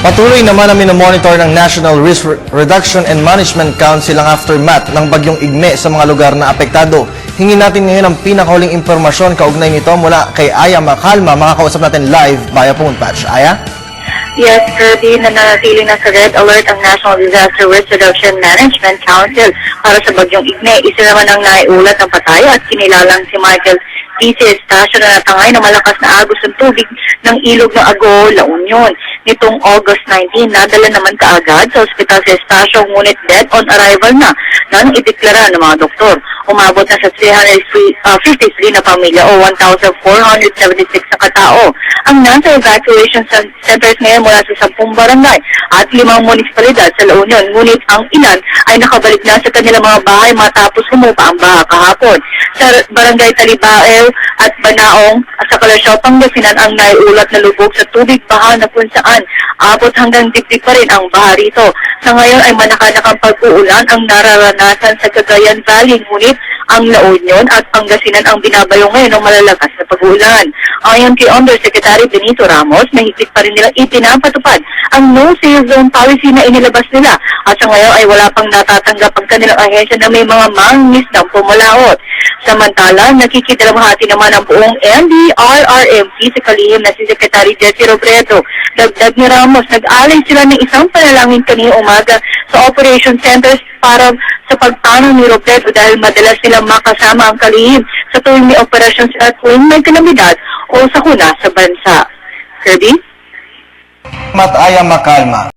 Patuloy naman na minomonitor ng National Risk Reduction and Management Council ang aftermath ng bagyong Igme sa mga lugar na apektado. Hingin natin ngayon ang pinakahuling impormasyon kaugnay nito mula kay Aya Macalma. Makakausap natin live via phone patch. Aya? Yes, Kirby, nananatili na sa red alert ang National Disaster Risk Reduction Management Council para sa bagyong Igme. Isa naman ang naiulat ng patay at kinilalang si Michael PC Estacio na natangay na malakas na agos ng tubig ng ilog ng Ago, La Union. Nitong August 19, nadala naman kaagad sa ospital si Estacio, ngunit dead on arrival na nang ideklara ng mga doktor. Umabot na sa 353 na pamilya o 1,476 na katao. Ang nasa evacuation centers ngayon mula sa 10 barangay at 5 munisipalidad sa La Union. Ngunit ang ilan ay nakabalik na sa kanilang mga bahay matapos humupa ang baha kahapon. Sa barangay Talibaew at Banaong sa Kalasyaw, Pangasinan ang naiulat na lubog sa tubig baha na kung saan abot hanggang dibdib pa rin ang baha rito. Sa ngayon ay manakanakang pag-uulan ang nararanasan sa Cagayan Valley, ngunit ang La Union at Pangasinan ang binabayo ngayon ng malalakas na pag-uulan. Ayon kay Undersecretary Benito Ramos, mahigit pa rin nilang ipinapatupad ang no-sail zone policy na inilabas nila at sa ngayon ay wala pang natatanggap ang kanilang ahensya na may mga mangisdang pumalaot. Samantala, nakikidalamhati naman ang buong NDRRMC sa kalihim na si Secretary Jessie Robredo. Dagdag ni Ramos, nag-alay sila ng isang panalangin kanina umaga sa operation centers para sa pagpano ni Robredo dahil madalas silang makasama ang kalihim sa tuwing may operasyon at tuwing may kalamidad o sakuna sa bansa. Kirby? Aya Macalma.